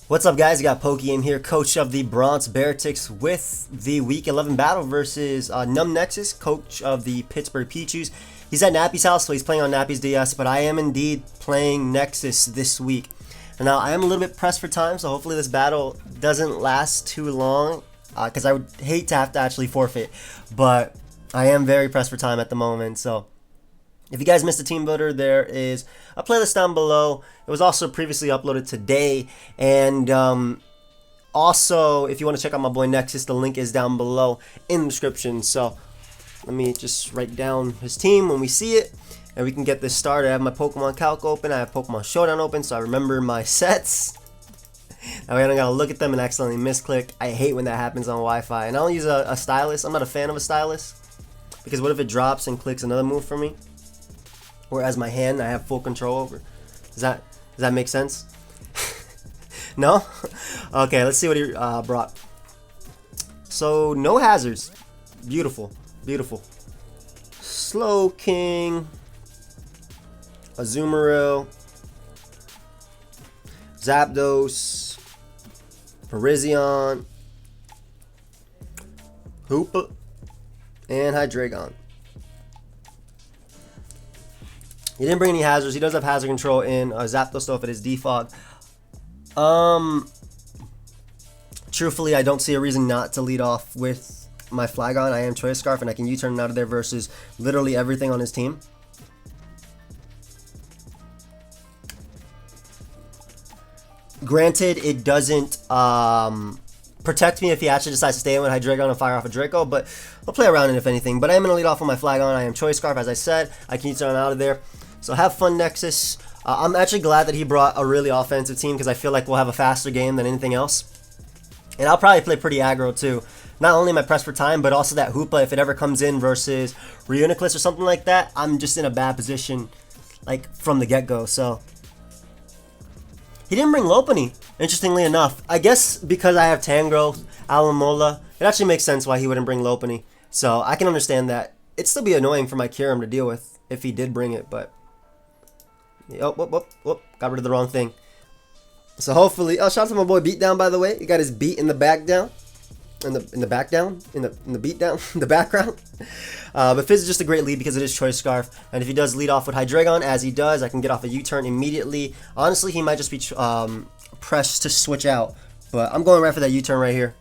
What's up, guys? You got PokeaimMD here, coach of the Bronx Beartics, with the Week 11 battle versus Nexus, coach of the Pittsburgh P.Pichus. He's at Nappy's house, so he's playing on Nappy's DS, but I am indeed playing Nexus this week. And now, I am a little bit pressed for time, so hopefully this battle doesn't last too long, because I would hate to have to actually forfeit, but I am very pressed for time at the moment, so if you guys missed the team builder, there is a playlist down below. It was also previously uploaded today. And also, if you want to check out my boy Nexus, the link is down below in the description. So let me just write down his team when we see it, and we can get this started. I have my Pokemon Calc open. I have Pokemon Showdown open, so I remember my sets. That way I don't gotta look at them and accidentally misclick. I hate when that happens on Wi-Fi. And I don't use a stylus. I'm not a fan of a stylus, because what if it drops and clicks another move for me? Whereas my hand, I have full control over. Does that make sense? No? Okay, let's see what he brought. So, no hazards. Beautiful. Beautiful. Slowking. Azumarill. Zapdos. Parisian. Hoopa. And Hydreigon. He didn't bring any hazards. He does have hazard control in Zapdos though if it is defog. Truthfully, I don't see a reason not to lead off with my Flagon. I am Choice Scarf, and I can U-turn out of there versus literally everything on his team. Granted, it doesn't protect me if he actually decides to stay in with Hydreigon and fire off a Draco, but I'll play around it if anything. But I am going to lead off with my Flagon. I am Choice Scarf, as I said. I can U-turn out of there. So have fun, Nexus. I'm actually glad that he brought a really offensive team, because I feel like we'll have a faster game than anything else. And I'll probably play pretty aggro too. Not only am I pressed for time, but also that Hoopa, if it ever comes in versus Reuniclus or something like that, I'm just in a bad position, like, from the get-go. So he didn't bring Lopunny, interestingly enough. I guess because I have Tangrowth, Alomomola, it actually makes sense why he wouldn't bring Lopunny. So I can understand that. It'd still be annoying for my Kyurem to deal with if he did bring it, but oh, whoop, got rid of the wrong thing. So hopefully, shout out to my boy Beatdown, by the way. He got his beat in the back down, in the background. But Fizz is just a great lead because it is Choice Scarf, and if he does lead off with Hydreigon, as he does, I can get off a U-turn immediately. Honestly, he might just be pressed to switch out, but I'm going right for that U-turn right here,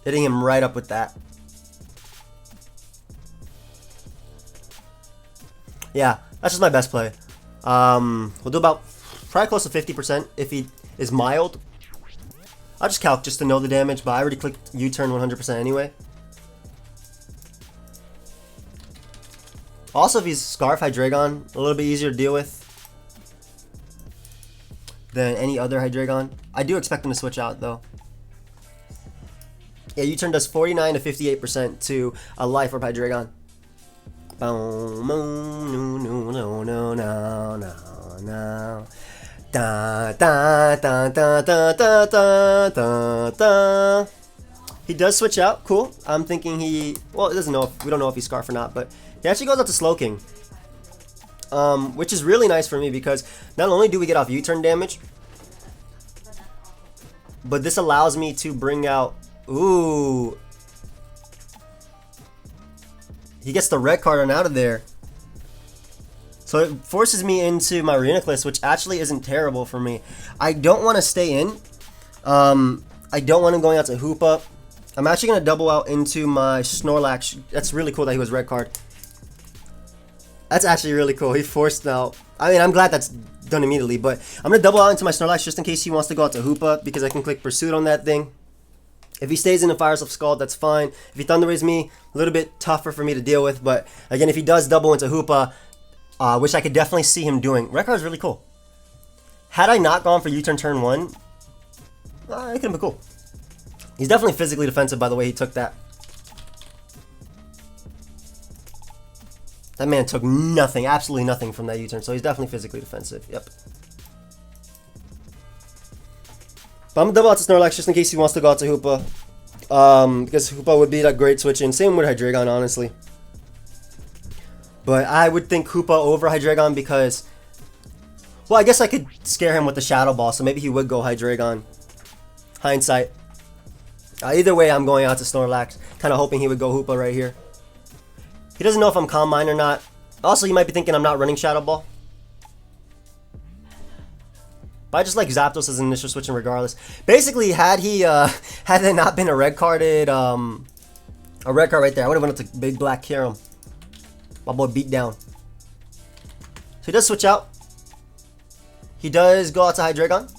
hitting him right up with that. Yeah, that's just my best play. We'll do about probably close to 50% if he is mild. I'll just calc just to know the damage, but I already clicked U-turn 100% anyway. Also, if he's Scarf Hydreigon, a little bit easier to deal with than any other Hydreigon. I do expect him to switch out though. Yeah, U-turn does 49 to 58% to a Life Orb Hydreigon. He does switch out. Cool. I'm thinking he, well, it doesn't know if, we don't know if he's Scarf or not, but he actually goes out to Slowking, which is really nice for me because not only do we get off U-turn damage, but this allows me to bring out, ooh, he gets the red card on out of there. So it forces me into my Reuniclus, which actually isn't terrible for me. I don't want to stay in. I don't want him going out to Hoopa. I'm actually going to double out into my Snorlax. That's really cool that he was red card. That's actually really cool. He forced out. I mean, I'm glad that's done immediately, but I'm going to double out into my Snorlax just in case he wants to go out to Hoopa, because I can click Pursuit on that thing. If he stays in and fires off Scald, that's fine. If he Thunder Waves me, a little bit tougher for me to deal with. But again, if he does double into Hoopa, which I could definitely see him doing, red card is really cool. Had I not gone for U-turn turn 1, it could have been cool. He's definitely physically defensive by the way he took that. That man took nothing, absolutely nothing from that U-turn, so he's definitely physically defensive. Yep. But I'm going to double out to Snorlax just in case he wants to go out to Hoopa. Because Hoopa would be that great switch in. Same with Hydreigon, honestly. But I would think Hoopa over Hydreigon because Well, I guess I could scare him with the Shadow Ball, so maybe he would go Hydreigon. Hindsight. Either way, I'm going out to Snorlax. Kind of hoping he would go Hoopa right here. He doesn't know if I'm Calm Mind or not. Also, he might be thinking I'm not running Shadow Ball. But I just like Zapdos as an initial switching regardless. Basically, had there not been a red card right there, I would have went up to Big Black Kyurem. My boy beat down. So he does switch out. He does go out to Hydreigon.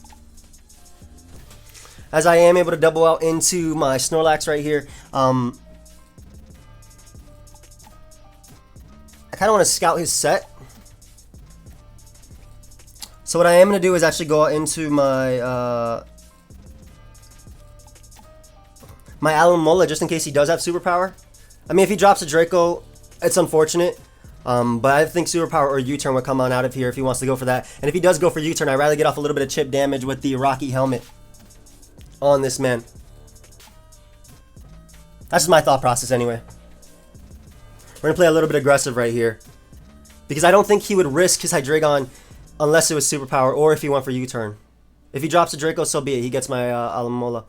As I am able to double out into my Snorlax right here. I kind of want to scout his set. So what I am going to do is actually go out into my my Alomomola just in case he does have Superpower. I mean, if he drops a Draco, it's unfortunate. But I think Superpower or U-turn would come on out of here if he wants to go for that. And if he does go for U-turn, I'd rather get off a little bit of chip damage with the Rocky Helmet on this man. That's just my thought process anyway. We're going to play a little bit aggressive right here. Because I don't think he would risk his Hydreigon unless it was Superpower or if he went for U-turn. If he drops a Draco, so be it. He gets my Alomomola.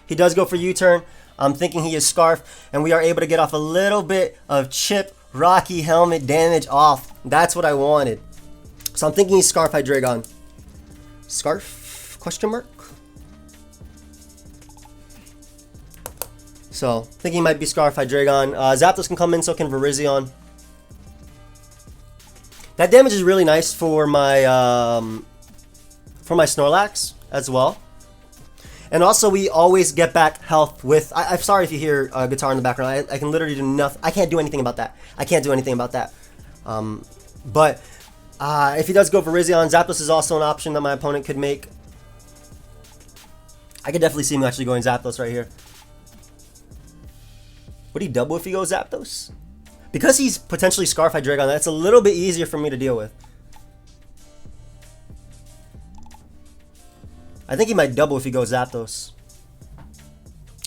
He does go for U-turn. I'm thinking he is Scarf. And we are able to get off a little bit of chip Rocky Helmet damage off. That's what I wanted. So I'm thinking he's Scarf Hydreigon. Scarf? Question mark? So, thinking he might be Scarf Hydreigon. Zapdos can come in, so can Virizion. That damage is really nice for my Snorlax as well. And also, we always get back health with... I'm sorry if you hear a guitar in the background. I can literally do nothing. I can't do anything about that. I can't do anything about that. But if he does go for Virizion, Zapdos is also an option that my opponent could make. I could definitely see him actually going Zapdos right here. Would he double if he goes Zapdos? Because he's potentially Scarf Hydreigon, that's a little bit easier for me to deal with. I think he might double if he goes Zapdos.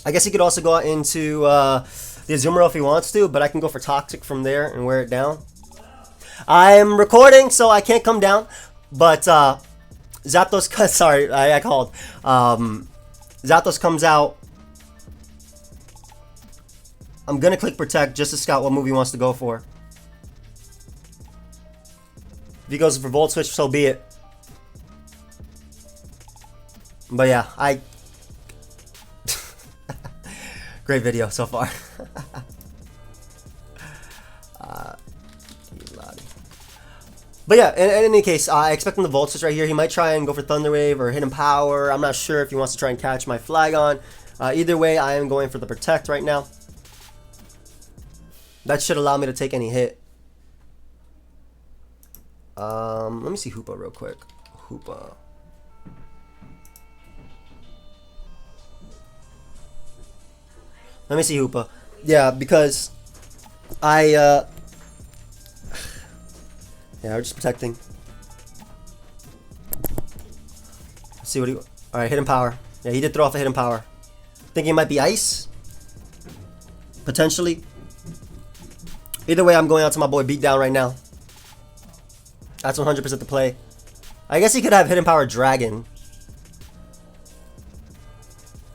I guess he could also go out into the Azumarill if he wants to, but I can go for Toxic from there and wear it down. I'm recording, so I can't come down, but Zapdos, sorry, I called. Zapdos comes out. I'm going to click Protect just to scout what move he wants to go for. If he goes for Volt Switch, so be it. But yeah, great video so far. But yeah, in any case, I expect him to Volt Switch right here. He might try and go for Thunder Wave or Hidden Power. I'm not sure if he wants to try and catch my Flagon. Either way, I am going for the Protect right now. That should allow me to take any hit. Let me see Hoopa real quick. Hoopa. Let me see Hoopa. Yeah, because yeah, we're just protecting. Let's see what he... Alright, Hidden Power. Yeah, he did throw off a Hidden Power. Thinking it might be Ice. Potentially. Either way, I'm going out to my boy Beatdown right now. That's 100% the play. I guess he could have Hidden Power Dragon.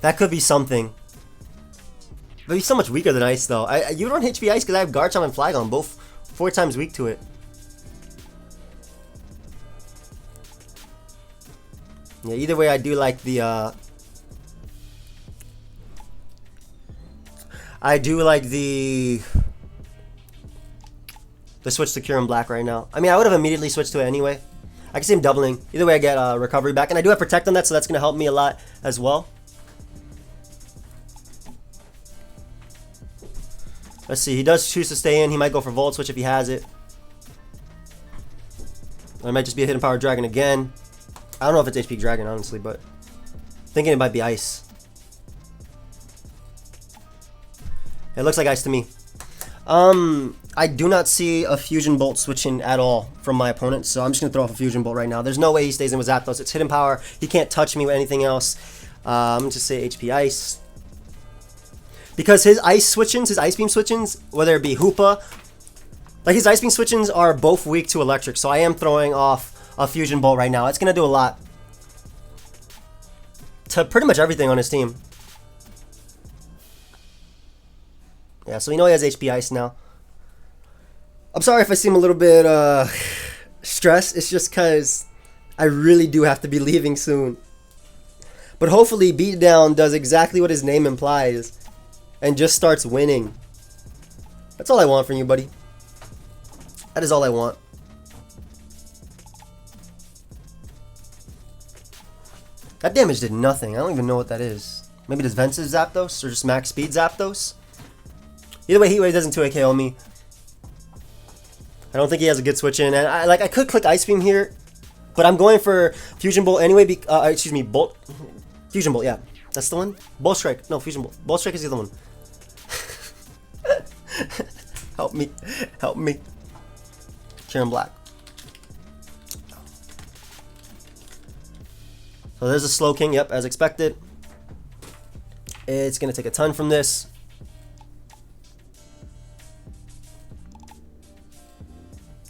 That could be something. But he's so much weaker than Ice, though. You don't HP Ice because I have Garchomp and Flagon, both 4 times weak to it. Yeah, either way, I do like the, I do like the switch to Kyurem Black right now. I mean, I would have immediately switched to it anyway. I can see him doubling. Either way, I get recovery back. And I do have Protect on that, so that's going to help me a lot as well. Let's see. He does choose to stay in. He might go for Volt Switch if he has it. Or it might just be a Hidden Power Dragon again. I don't know if it's HP Dragon, honestly, but thinking it might be Ice. It looks like Ice to me. I do not see a Fusion Bolt switching at all from my opponent, so I'm just going to throw off a Fusion Bolt right now. There's no way he stays in with Zapdos. It's Hidden Power. He can't touch me with anything else. I'm going to just say HP Ice. Because his Ice switchings, his Ice Beam switchings, whether it be Hoopa Like his Ice Beam switch-ins are both weak to electric, so I am throwing off a Fusion Bolt right now. It's gonna do a lot to pretty much everything on his team. Yeah, so we know he has HP Ice now. I'm sorry if I seem a little bit stressed. It's just because I really do have to be leaving soon. But hopefully Beatdown does exactly what his name implies and just starts winning. That's all I want from you, buddy. That is all I want. That damage did nothing. I don't even know what that is. Maybe it is Defensive Zapdos or just Max Speed Zapdos? Either way, Heat Wave doesn't 2-hit KO me. I don't think he has a good switch in. And I could click Ice Beam here, but I'm going for Fusion Bolt anyway. Excuse me, Bolt. Fusion Bolt, yeah. That's the one? Bolt Strike. No, Fusion Bolt. Bolt Strike is the other one. Help me. Help me. Kieran Black. So there's a Slowking, yep, as expected. It's going to take a ton from this.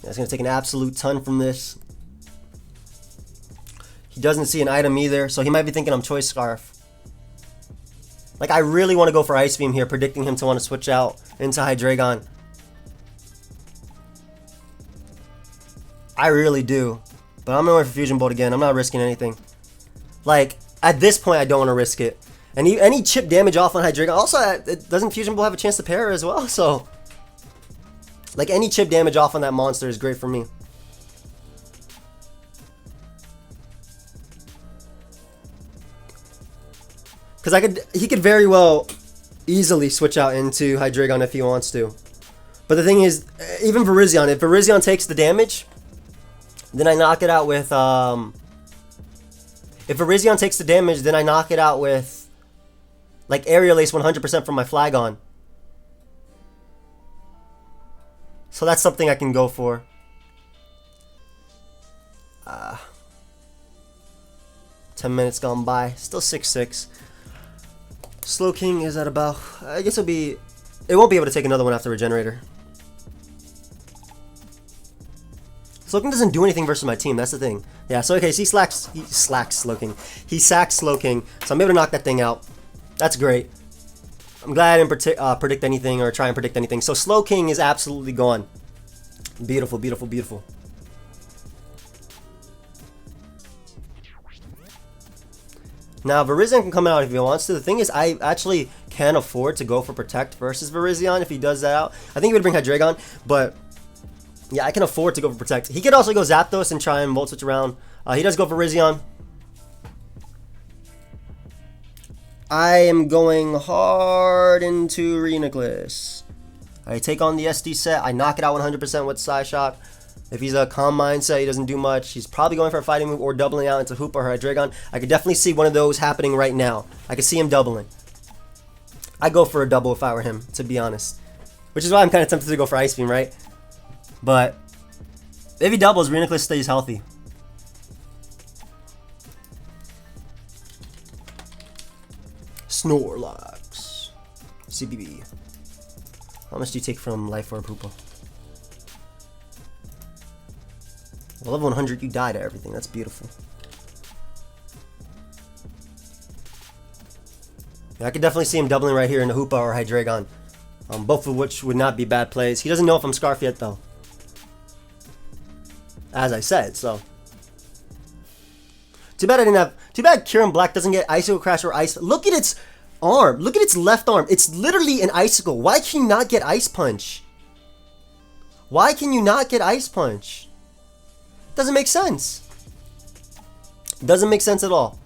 Yeah, it's going to take an absolute ton from this. He doesn't see an item either, so he might be thinking I'm Choice Scarf. Like, I really want to go for Ice Beam here, predicting him to want to switch out into Hydreigon. I really do. But I'm going for Fusion Bolt again. I'm not risking anything. Like, at this point, I don't want to risk it. And any chip damage off on Hydreigon. Also, doesn't Fusion Bolt have a chance to pair as well? So, like, any chip damage off on that monster is great for me. Because he could very well easily switch out into Hydreigon if he wants to. But the thing is, even Virizion, if Virizion takes the damage, then I knock it out with, if Virizion takes the damage, then I knock it out with, like, Aerial Ace 100% from my Flagon. So that's something I can go for. 10 minutes gone by. Still 6-6. Slowking is at about, I guess it won't be able to take another one after Regenerator. Slowking doesn't do anything versus my team, that's the thing. Yeah, so okay, so he slacks Slowking. He sacks Slowking, so I'm able to knock that thing out. That's great. I'm glad I didn't predict anything or try and predict anything. So Slowking is absolutely gone. Beautiful, beautiful, beautiful. Now, Virizion can come out if he wants to. The thing is, I actually can afford to go for Protect versus Virizion if he does that out. I think he would bring Hydreigon, but yeah, I can afford to go for Protect. He could also go Zapdos and try and Volt Switch around. He does go for Virizion. I am going hard into Reenactlis. I take on the SD set. I knock it out 100% with Psy Shock. If he's a Calm Mindset, he doesn't do much. He's probably going for a Fighting move or doubling out into Hoopa or Hydreigon. I could definitely see one of those happening right now. I could see him doubling. I'd go for a double if I were him, to be honest. Which is why I'm kind of tempted to go for Ice Beam, right? But if he doubles, Reenactlis stays healthy. Snorlax. CBB. How much do you take from Life Orb Hoopa? Well, level 100, you die to everything. That's beautiful. Yeah, I could definitely see him doubling right here in the Hoopa or Hydreigon. Both of which would not be bad plays. He doesn't know if I'm Scarf yet, though. As I said, so. Too bad I didn't have... Too bad Kieran Black doesn't get Icicle Crash or Ice... Look at its arm. Look at its left arm. It's literally an Icicle. Why can you not get Ice Punch? Why can you not get Ice Punch? Doesn't make sense. Doesn't make sense at all.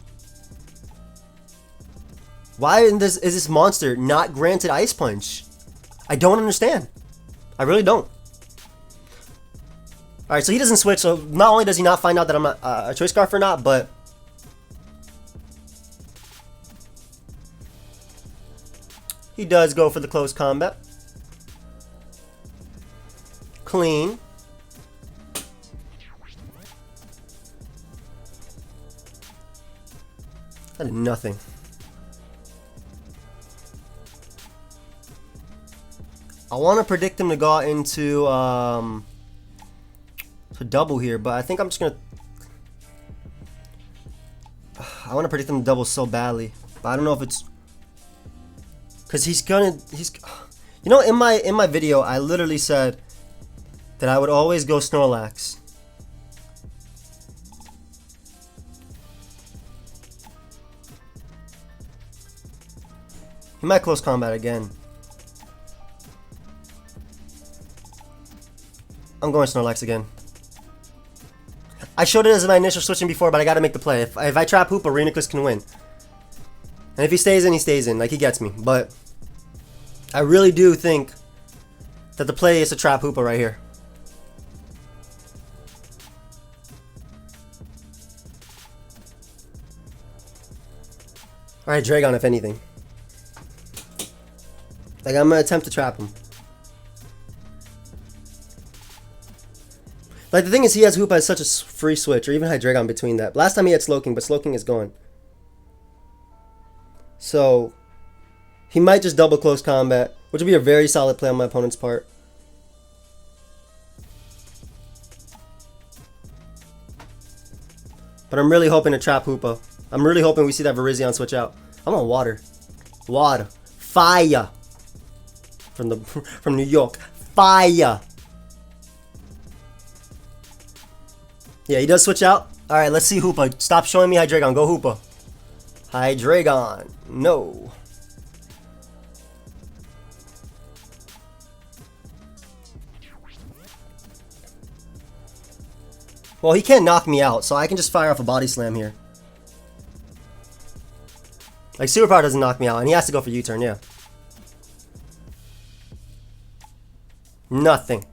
Why is this monster not granted Ice Punch? I don't understand. I really don't. Alright, so he doesn't switch, so not only does he not find out that I'm not a Choice Scarf or not, but he does go for the close combat. Clean. That did nothing. I want to predict him to go out into to double here, but I think I'm just gonna. I want to predict him to double so badly, but I don't know if it's because he's. You know, in my video, I literally said that I would always go Snorlax. He might close combat again. I'm going Snorlax again. I showed it as my initial switching before, but I gotta make the play. If I trap Hoopa, Reuniclus can win. And if he stays in, he stays in. Like, he gets me. But I really do think that the play is to trap Hoopa right here. Alright, Dragon, if anything. Like, I'm gonna attempt to trap him. Like, the thing is, he has Hoopa as such a free switch, or even Hydreigon between that. Last time he had Slowking, but Slowking is gone. So, he might just double close combat, which would be a very solid play on my opponent's part. But I'm really hoping to trap Hoopa. I'm really hoping we see that Virizion switch out. I'm on water. Water. Fire. From New York. Fire. Yeah, he does switch out. Alright, let's see Hoopa. Stop showing me Hydreigon. Go Hoopa. Hydreigon. No. Well, he can't knock me out, so I can just fire off a body slam here. Like, Superpower doesn't knock me out, and he has to go for U-turn, yeah. Nothing.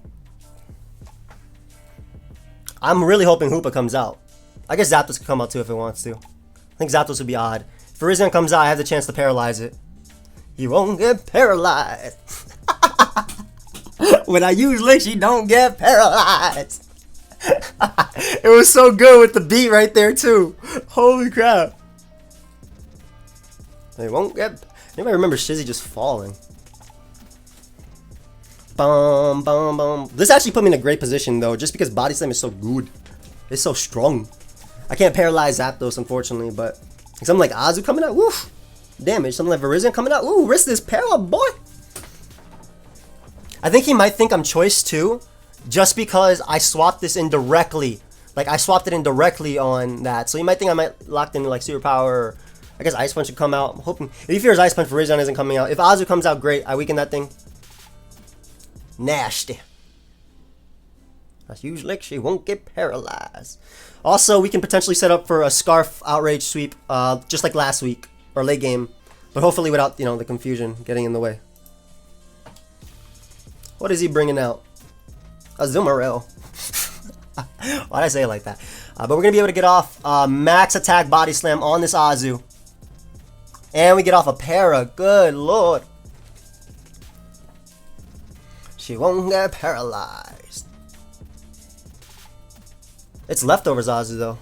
I'm really hoping Hoopa comes out. I guess Zapdos could come out too if it wants to. I think Zapdos would be odd. If Virizion comes out, I have the chance to paralyze it. You won't get paralyzed. When I use Licks, you don't get paralyzed. It was so good with the beat right there too. Holy crap. They won't get. Anybody remember Shizzy just falling? Bum, bum, bum. This actually put me in a great position though, just because Body Slam is so good. It's so strong. I can't paralyze Zapdos unfortunately, but something like Azu coming out, woof. Damage. Something like Virizion coming out, ooh, risk this paralyze, boy. I think he might think I'm choice too, just because I swapped this in directly. Like, I swapped it in directly on that. So he might think I might locked in like Superpower, or I guess Ice Punch should come out. I'm hoping. If he fears Ice Punch, Virizion isn't coming out. If Azu comes out, great. I weaken that thing. Nasty. That's usually she won't get paralyzed. Also, we can potentially set up for a Scarf Outrage sweep, just like last week, or late game. But hopefully without, you know, the confusion getting in the way. What is he bringing out? Azumarill. Why'd I say it like that? But we're going to be able to get off max attack body slam on this Azu. And we get off a para. Good lord. She won't get paralyzed. It's leftovers Azu though.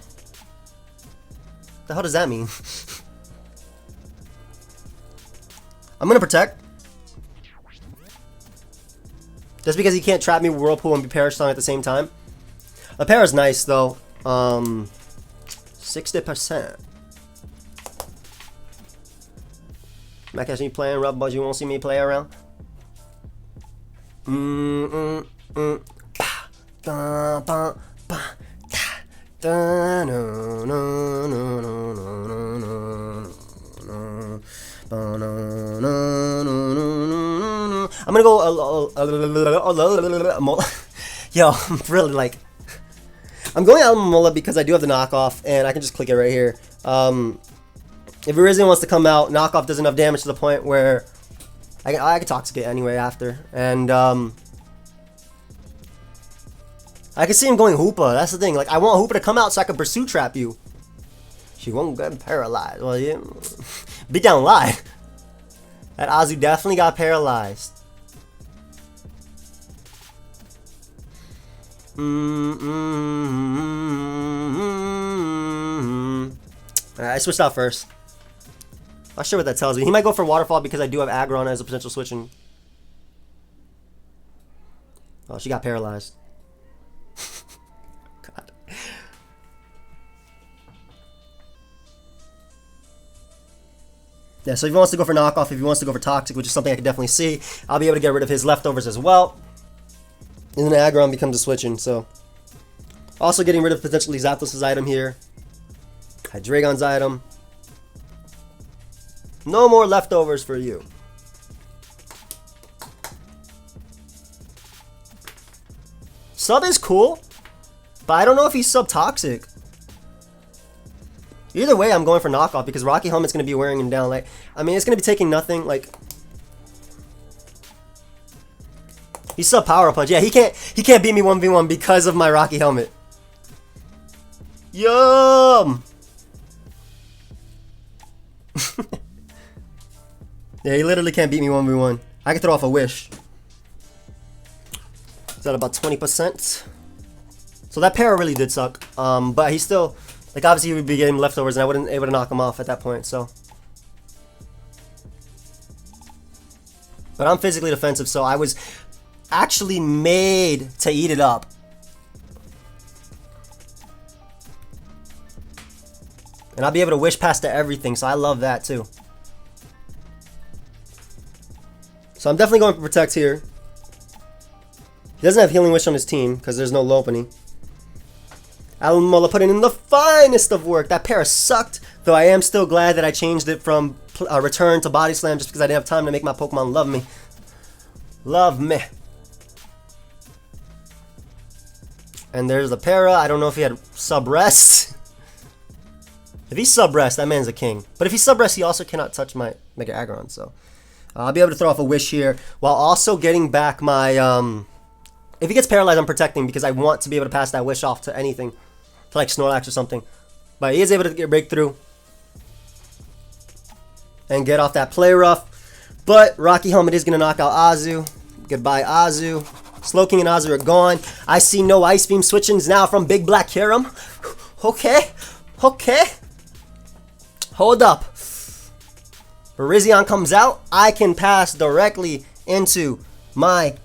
The hell does that mean? I'm going to protect. Just because he can't trap me with Whirlpool and be Parasong at the same time. The Para's nice though. 60%. Am I catching you playing Rub Buzz? You won't see me play around? I'm gonna go yo, I'm really like I'm going Alomomola because I do have the knockoff and I can just click it right here. If Virizion wants to come out, knockoff does enough damage to the point where I can Toxic it anyway after. And I can see him going Hoopa. That's the thing. Like, I want Hoopa to come out so I can pursue trap you. She won't get paralyzed. Well, yeah. Beat down lie. That Azu definitely got paralyzed. Alright, I switched out first. Not sure what that tells me. He might go for Waterfall because I do have Aggron as a potential switching. Oh, she got paralyzed. God. Yeah, so if he wants to go for knockoff, if he wants to go for toxic, which is something I can definitely see, I'll be able to get rid of his leftovers as well. And then Aggron becomes a switching, so. Also getting rid of potentially Zapdos' item here. Hydreigon's item. No more leftovers for you. Sub is cool, but I don't know if he's sub-toxic. Either way, I'm going for knockoff because Rocky Helmet's going to be wearing him down. Like, I mean, it's going to be taking nothing. Like, he's sub-power punch. Yeah, he can't beat me 1v1 because of my Rocky Helmet. Yum! Yeah, he literally can't beat me 1v1. I can throw off a wish. Is that about 20%? So that para really did suck. But he still, like, obviously he would be getting leftovers and I wouldn't able to knock him off at that point, so. But I'm physically defensive, so I was actually made to eat it up. And I'll be able to wish past to everything, so I love that too. So I'm definitely going for Protect here. He doesn't have Healing Wish on his team because there's no Lopunny. Alomomola putting in the finest of work. That para sucked, though I am still glad that I changed it from Return to Body Slam just because I didn't have time to make my Pokemon love me. Love me. And there's the para. I don't know if he had sub-rest. If he's sub-rest, that man's a king. But if he's sub-rest, he also cannot touch my Mega Aggron, so. I'll be able to throw off a wish here while also getting back my, if he gets paralyzed, I'm protecting because I want to be able to pass that wish off to anything, to like Snorlax or something. But he is able to get a breakthrough and get off that play rough. But Rocky Helmet is going to knock out Azu. Goodbye, Azu. Slowking and Azu are gone. I see no Ice Beam switchings now from Big Black Kyurem. Okay, okay. Hold up. Virizion comes out, I can pass directly into my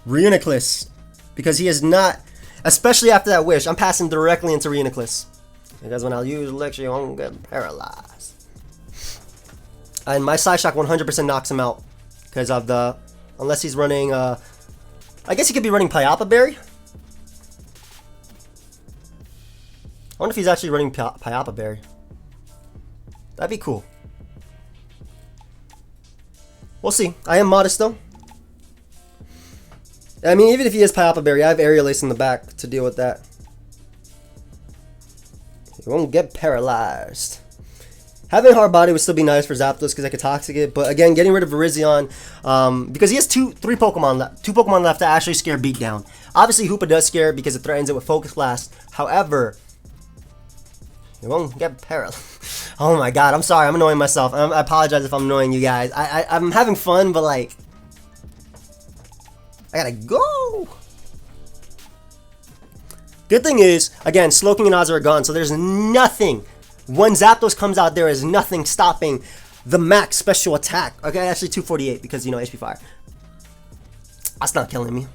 Reuniclus. Because he is not, especially after that wish, I'm passing directly into Reuniclus. Because when I'll use Elixir, you won't get paralyzed. And my Psyshock 100% knocks him out. Because of the, unless he's running, I guess he could be running Pyapa Berry. I wonder if he's actually running Pyapa Berry. That'd be cool. We'll see. I am modest though. I mean, even if he is Pyapa Berry, I have Aerial Ace in the back to deal with that. He won't get paralyzed. Having Hard Body would still be nice for Zapdos because I could Toxic it. But again, getting rid of Virizion, because he has two Pokemon left to actually scare Beatdown. Obviously, Hoopa does scare because it threatens it with Focus Blast. However, he won't get paralyzed. Oh my god, I'm sorry, I'm annoying myself. I apologize if I'm annoying you guys. I'm having fun, but like, I gotta go. Good thing is, again, Slowking and Oz are gone, so there's nothing. When Zapdos comes out, there is nothing stopping the max special attack. Okay, actually 248 because, you know, HP Fire. That's not killing me.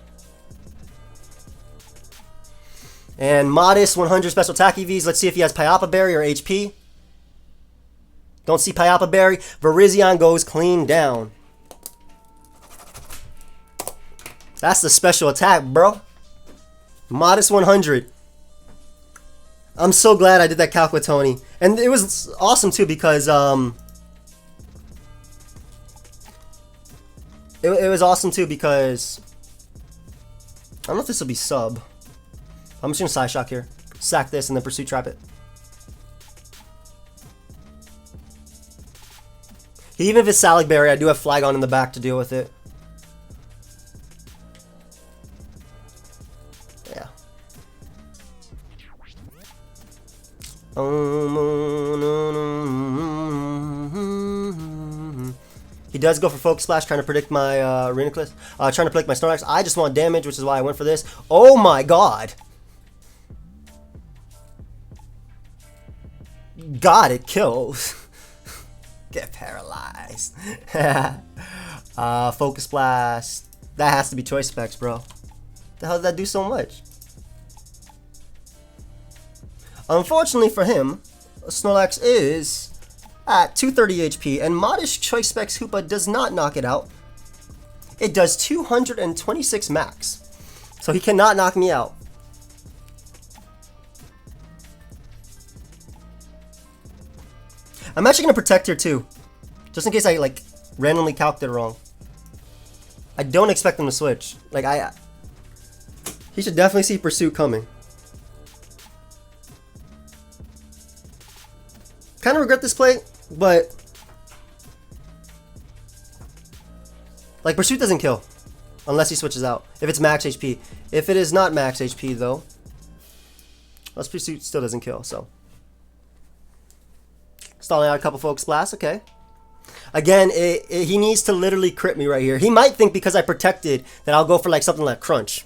And modest 100 special attack EVs. Let's see if he has Pyapa Berry or HP. Don't see Pyapa Berry. Virizion goes clean down. That's the special attack, bro. Modest 100. I'm so glad I did that calc with Tony. And it was awesome too because it was awesome too because I don't know if this will be sub. I'm just gonna Psyshock here. Sack this and then Pursuit Trap it. Even if it's Salic Berry, I do have Flygon in the back to deal with it. Yeah. He does go for Focus Splash, trying to predict my Reuniclus. Trying to predict my Snorlax. I just want damage, which is why I went for this. Oh my god! God, it kills. Get paralyzed. Focus Blast. That has to be Choice Specs, bro. The hell did that do so much? Unfortunately for him, Snorlax is at 230 HP, and Modest Choice Specs Hoopa does not knock it out. It does 226 max. So he cannot knock me out. I'm actually going to protect here too. Just in case I like randomly calced it wrong. I don't expect him to switch. Like he should definitely see Pursuit coming. Kind of regret this play, but like Pursuit doesn't kill unless he switches out. If it's max HP. If it is not max HP though, Pursuit still doesn't kill, so. Stalling out a couple Focus Blasts, okay. Again, he needs to literally crit me right here. He might think because I protected that I'll go for like something like Crunch.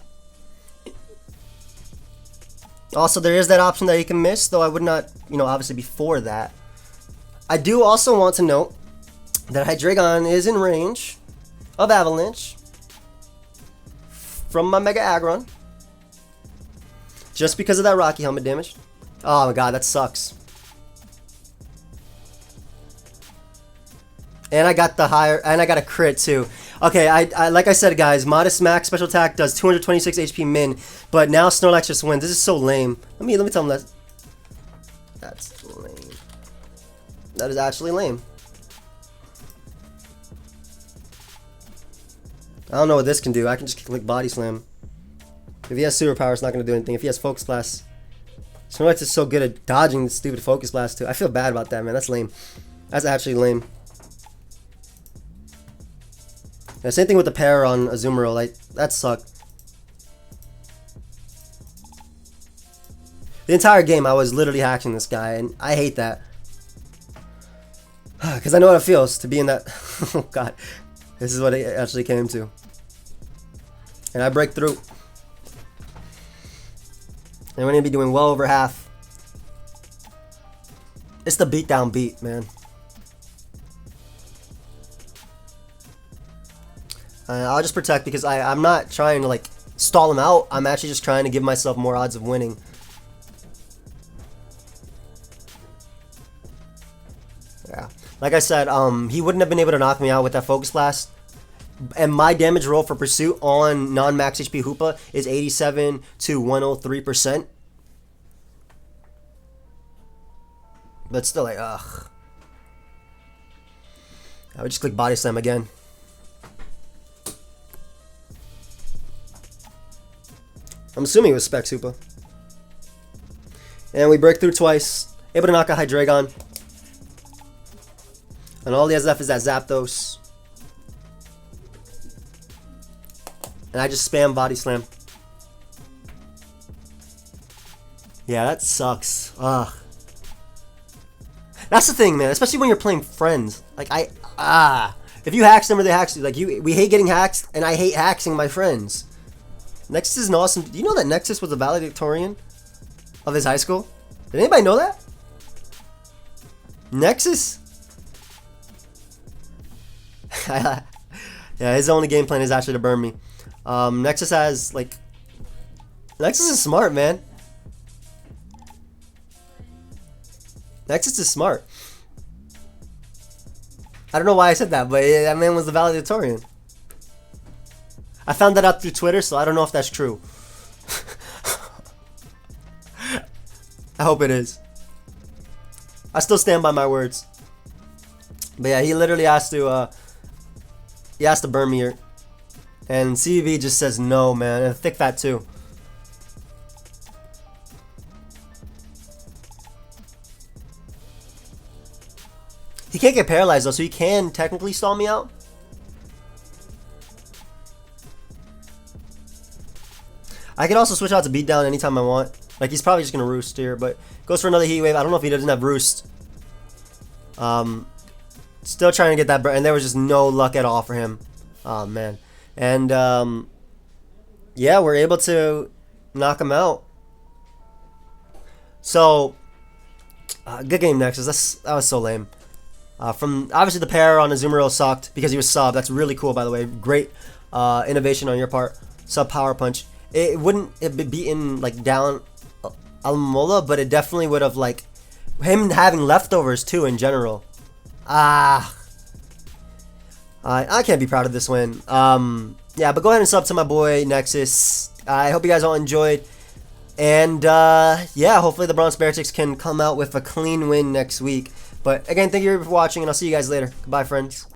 Also, there is that option that he can miss, though I would not, you know, obviously be for that. I do also want to note that Hydreigon is in range of Avalanche from my Mega Aggron. Just because of that Rocky Helmet damage. Oh my god, that sucks. And I got the higher, and I got a crit too. Okay, I like I said, guys, Modest Max Special Attack does 226 HP min, but now Snorlax just wins. This is so lame. Let me tell him that. That's lame. That is actually lame. I don't know what this can do. I can just click Body Slam. If he has Superpower, it's not going to do anything. If he has Focus Blast, Snorlax is so good at dodging the stupid Focus Blast too. I feel bad about that, man. That's lame. That's actually lame. Yeah, same thing with the pair on Azumarill. Like, that sucked. The entire game, I was literally hacking this guy, and I hate that. Because I know what it feels to be in that. Oh, God. This is what it actually came to. And I break through. And we're going to be doing well over half. It's the beatdown beat, man. I'll just protect because I'm not trying to like stall him out. I'm actually just trying to give myself more odds of winning. Yeah. Like I said, he wouldn't have been able to knock me out with that Focus Blast. And my damage roll for Pursuit on non-max HP Hoopa is 87 to 103%. But still like, ugh. I would just click Body Slam again. I'm assuming it was Specs Hoopa. And we break through twice. Able to knock out Hydreigon. And all he has left is that Zapdos. And I just spam Body Slam. Yeah, that sucks. Ugh. That's the thing, man. Especially when you're playing friends. Like, if you hack them or they hack you, like, we hate getting hacked, and I hate hacking my friends. Nexus is an awesome... Do you know that Nexus was a valedictorian of his high school? Did anybody know that? Nexus? Yeah, his only game plan is actually to burn me. Nexus has, like... Nexus is smart, man. Nexus is smart. I don't know why I said that, but that man was the valedictorian. I found that out through Twitter, so I don't know if that's true. I hope it is. I still stand by my words. But yeah, he literally has to burn me here. And CVV just says no, man. And Thick Fat too. He can't get paralyzed though, so he can technically stall me out. I can also switch out to Beatdown anytime I want. Like, he's probably just going to Roost here, but goes for another Heat Wave. I don't know if he doesn't have Roost. Still trying to get that, and there was just no luck at all for him. Oh, man. And, yeah, we're able to knock him out. So, good game, Nexus. That was so lame. From obviously the pair on Azumarill sucked because he was sub. That's really cool, by the way. Great innovation on your part. Sub Power Punch. It wouldn't have been beaten like down Alomomola, but it definitely would have like him having leftovers too in general. I can't be proud of this win. Yeah, but go ahead and sub to my boy Nexus. I hope you guys all enjoyed. And yeah, hopefully the Bronx Beartics can come out with a clean win next week. But again, thank you for watching, and I'll see you guys later. Goodbye, friends.